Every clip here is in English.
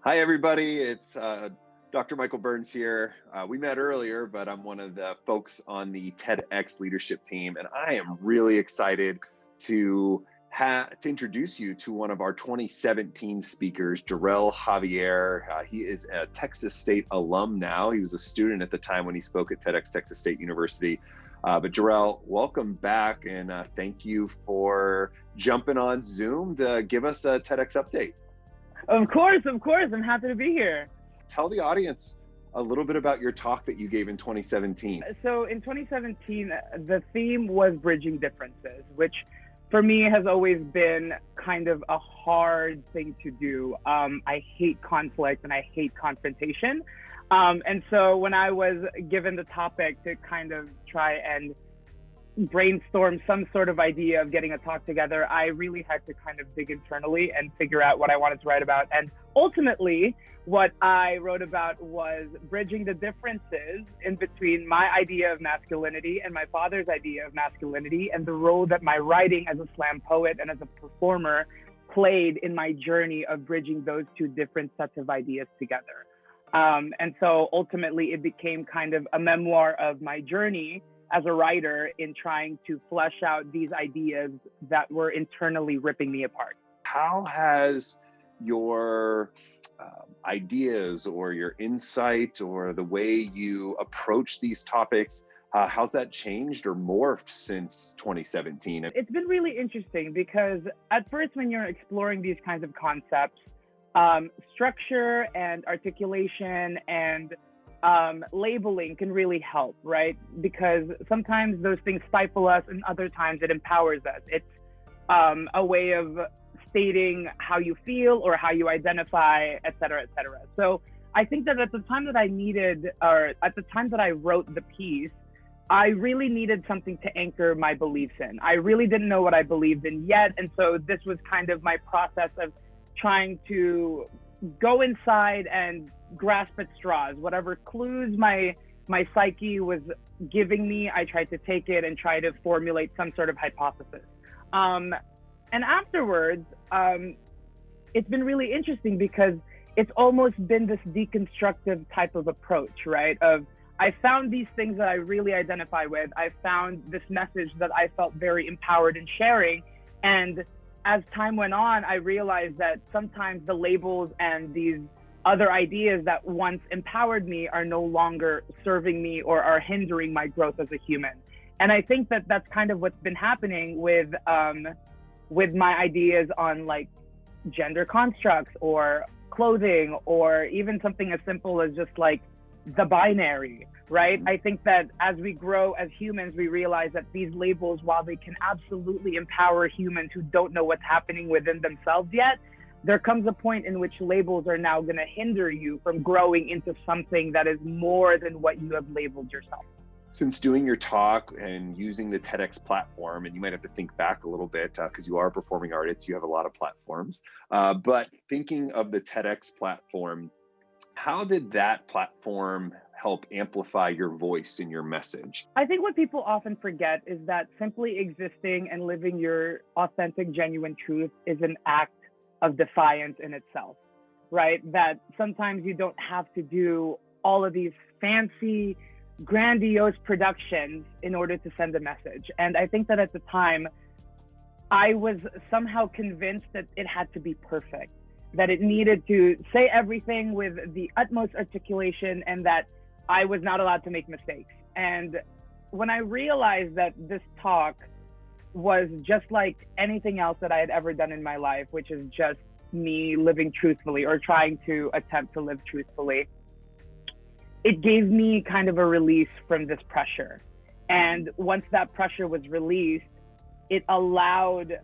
Hi, everybody. It's Dr. Michael Burns here. We met earlier, but I'm one of the folks on the TEDx leadership team, and I am really excited to introduce you to one of our 2017 speakers, Jorrel Javier. He is a Texas State alum now. He was a student at the time when he spoke at TEDx Texas State University. But Jorrel, welcome back, and thank you for jumping on Zoom to give us a TEDx update. Of course. I'm happy to be here. Tell the audience a little bit about your talk that you gave in 2017. So in 2017, the theme was bridging differences, which for me has always been kind of a hard thing to do. I hate conflict and I hate confrontation. And so when I was given the topic to kind of try and brainstorm some sort of idea of getting a talk together, I really had to kind of dig internally and figure out what I wanted to write about. And ultimately, what I wrote about was bridging the differences in between my idea of masculinity and my father's idea of masculinity, and the role that my writing as a slam poet and as a performer played in my journey of bridging those two different sets of ideas together. And so ultimately, it became kind of a memoir of my journey as a writer in trying to flesh out these ideas that were internally ripping me apart. How has your ideas or your insight or the way you approach these topics, how's that changed or morphed since 2017? It's been really interesting because at first, when you're exploring these kinds of concepts, structure and articulation and labeling can really help, right? Because sometimes those things stifle us and other times it empowers us. It's a way of stating how you feel or how you identify, et cetera, et cetera. So I think that at the time that at the time that I wrote the piece, I really needed something to anchor my beliefs in. I really didn't know what I believed in yet. And so this was kind of my process of trying to go inside and grasp at straws. Whatever clues my psyche was giving me, I tried to take it and try to formulate some sort of hypothesis. And afterwards, it's been really interesting because it's almost been this deconstructive type of approach, right? Of I found these things that I really identify with. I found this message that I felt very empowered in sharing. And as time went on, I realized that sometimes the labels and these other ideas that once empowered me are no longer serving me or are hindering my growth as a human. And I think that that's kind of what's been happening with my ideas on like gender constructs or clothing, or even something as simple as just like the binary, right? I think that as we grow as humans, we realize that these labels, while they can absolutely empower humans who don't know what's happening within themselves yet, there comes a point in which labels are now going to hinder you from growing into something that is more than what you have labeled yourself. Since doing your talk and using the TEDx platform, and you might have to think back a little bit because you are a performing artist, you have a lot of platforms, but thinking of the TEDx platform, how did that platform help amplify your voice and your message? I think what people often forget is that simply existing and living your authentic, genuine truth is an act of defiance in itself, right? That sometimes you don't have to do all of these fancy, grandiose productions in order to send a message. And I think that at the time, I was somehow convinced that it had to be perfect, that it needed to say everything with the utmost articulation, and that I was not allowed to make mistakes. And when I realized that this talk was just like anything else that I had ever done in my life, which is just me living truthfully or trying to attempt to live truthfully, it gave me kind of a release from this pressure. And once that pressure was released, it allowed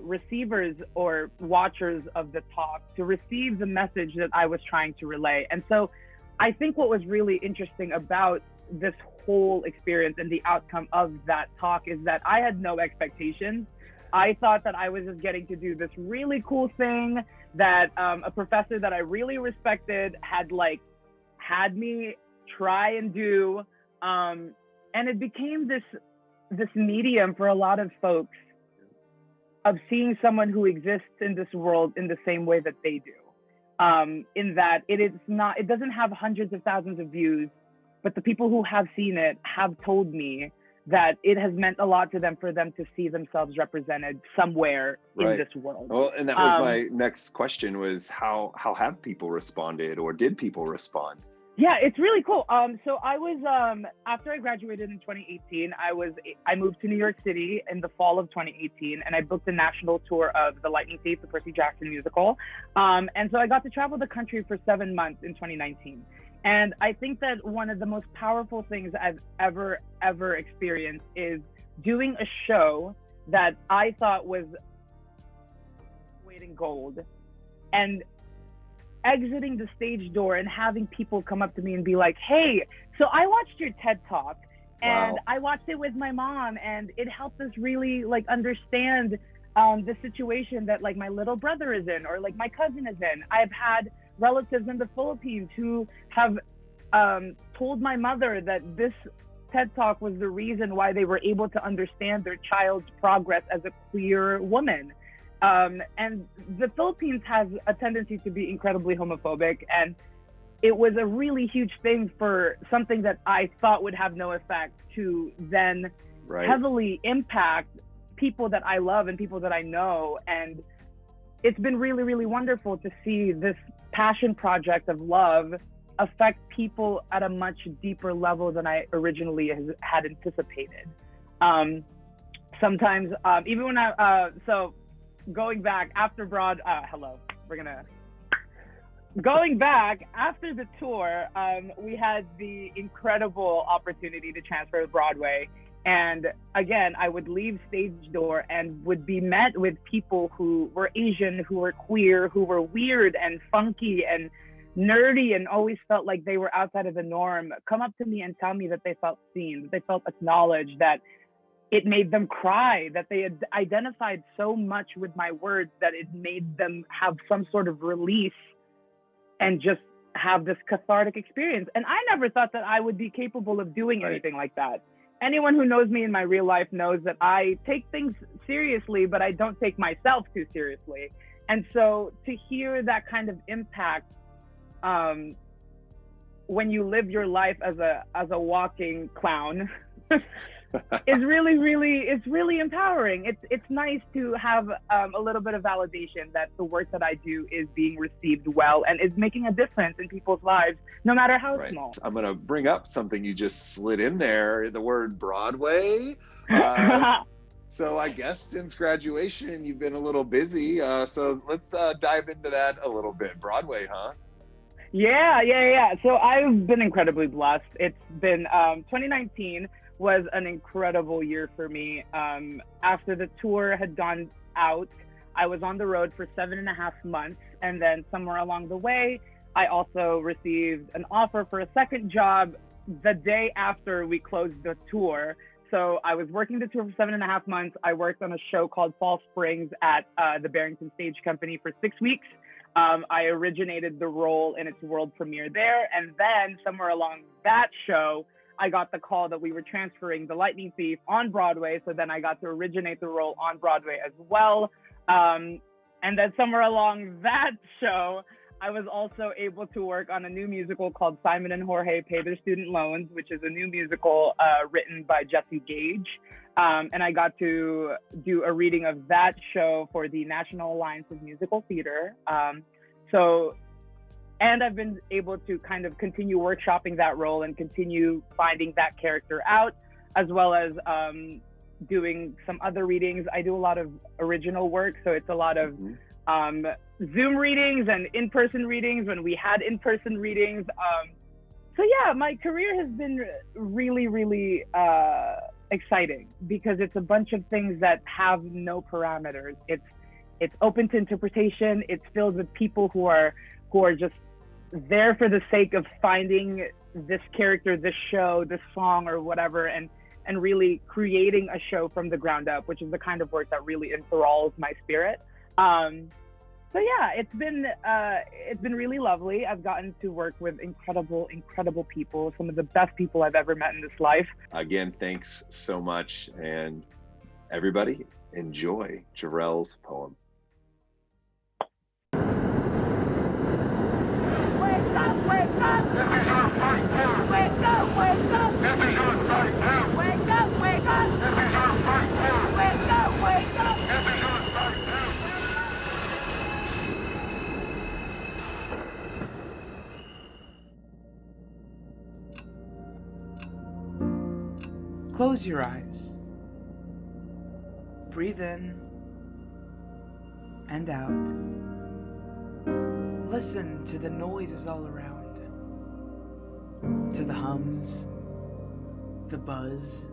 receivers or watchers of the talk to receive the message that I was trying to relay. And so I think what was really interesting about this whole experience and the outcome of that talk is that I had no expectations. I thought that I was just getting to do this really cool thing that a professor that I really respected had me try and do. And it became this medium for a lot of folks of seeing someone who exists in this world in the same way that they do. in that it doesn't have hundreds of thousands of views, but the people who have seen it have told me that it has meant a lot to them for them to see themselves represented somewhere in this world. Well, and that was my next question was how have people responded, or did people respond? Yeah, it's really cool. So I was after I graduated in 2018, I moved to New York City in the fall of 2018, and I booked a national tour of The Lightning Thief, the Percy Jackson musical. And so I got to travel the country for 7 months in 2019. And I think that one of the most powerful things I've ever experienced is doing a show that I thought was weight in gold, and exiting the stage door and having people come up to me and be like, hey, so I watched your TED Talk, and I watched it with my mom, and it helped us really like understand the situation that like my little brother is in, or like my cousin is in. I've had relatives in the Philippines who have told my mother that this TED Talk was the reason why they were able to understand their child's progress as a queer woman. And the Philippines has a tendency to be incredibly homophobic, and it was a really huge thing for something that I thought would have no effect to then heavily impact people that I love and people that I know. And it's been really, really wonderful to see this passion project of love affect people at a much deeper level than I originally had anticipated. Sometimes, even when so going back after going back after the tour, we had the incredible opportunity to transfer to Broadway. And again, I would leave stage door and would be met with people who were Asian, who were queer, who were weird and funky and nerdy and always felt like they were outside of the norm, come up to me and tell me that they felt seen, that they felt acknowledged, that it made them cry, that they had identified so much with my words that it made them have some sort of release and just have this cathartic experience. And I never thought that I would be capable of doing anything like that. Anyone who knows me in my real life knows that I take things seriously, but I don't take myself too seriously. And so to hear that kind of impact when you live your life as a walking clown is it's really empowering. It's nice to have a little bit of validation that the work that I do is being received well and is making a difference in people's lives, no matter how small. I'm going to bring up something you just slid in there, the word Broadway. So I guess since graduation, you've been a little busy. So let's dive into that a little bit. Broadway, huh? Yeah. So I've been incredibly blessed. It's been 2019 was an incredible year for me. After the tour had gone out, I was on the road for 7.5 months. And then somewhere along the way, I also received an offer for a second job the day after we closed the tour. So I was working the tour for 7.5 months. I worked on a show called Fall Springs at the Barrington Stage Company for 6 weeks. I originated the role in its world premiere there. And then somewhere along that show, I got the call that we were transferring The Lightning Thief on Broadway. So then I got to originate the role on Broadway as well. And then somewhere along that show, I was also able to work on a new musical called Simon and Jorge Pay Their Student Loans, which is a new musical written by Jesse Gage. And I got to do a reading of that show for the National Alliance of Musical Theater. And I've been able to kind of continue workshopping that role and continue finding that character out, as well as doing some other readings. I do a lot of original work, so it's a lot of Zoom readings and in-person readings when we had in-person readings. So yeah, my career has been really, really exciting because it's a bunch of things that have no parameters. It's open to interpretation. It's filled with people who are just there for the sake of finding this character, this show, this song, or whatever, and really creating a show from the ground up, which is the kind of work that really enthralls my spirit. So yeah, it's been really lovely. I've gotten to work with incredible people, some of the best people I've ever met in this life. Again, thanks so much, and everybody enjoy Jorrel's poem. up, wake up! This is your fight now! Wake up, wake up! This is your fight now! Wake up, wake up! This is your fight now! Wake up, wake up! This is your fight now! Close your eyes. Breathe in and out. Listen to the noises all around. To the hums, the buzz,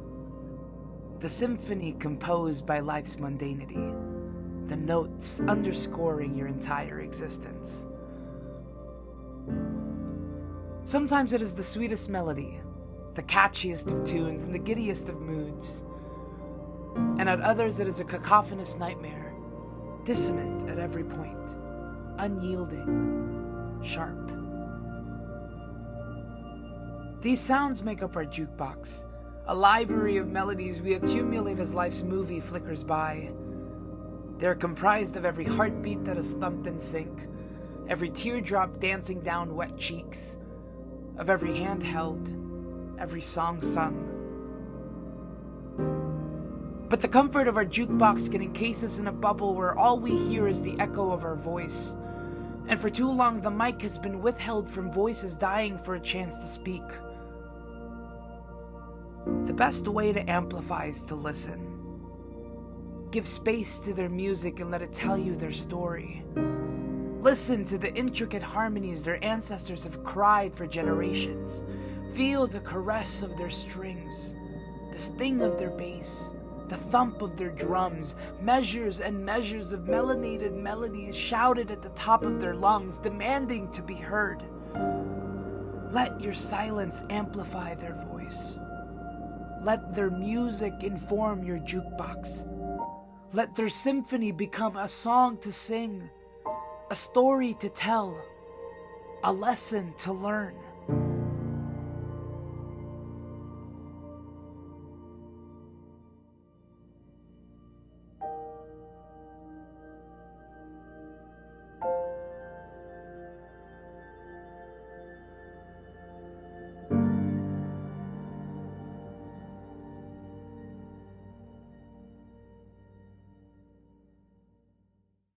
the symphony composed by life's mundanity, the notes underscoring your entire existence. Sometimes it is the sweetest melody, the catchiest of tunes, and the giddiest of moods. And at others it is a cacophonous nightmare, dissonant at every point, unyielding, sharp. These sounds make up our jukebox, a library of melodies we accumulate as life's movie flickers by. They are comprised of every heartbeat that is thumped in sync, every teardrop dancing down wet cheeks, of every hand held, every song sung. But the comfort of our jukebox can encase us in a bubble where all we hear is the echo of our voice. And for too long, the mic has been withheld from voices dying for a chance to speak. The best way to amplify is to listen. Give space to their music and let it tell you their story. Listen to the intricate harmonies their ancestors have cried for generations. Feel the caress of their strings, the sting of their bass, the thump of their drums, measures and measures of melanated melodies shouted at the top of their lungs, demanding to be heard. Let your silence amplify their voice. Let their music inform your jukebox. Let their symphony become a song to sing, a story to tell, a lesson to learn.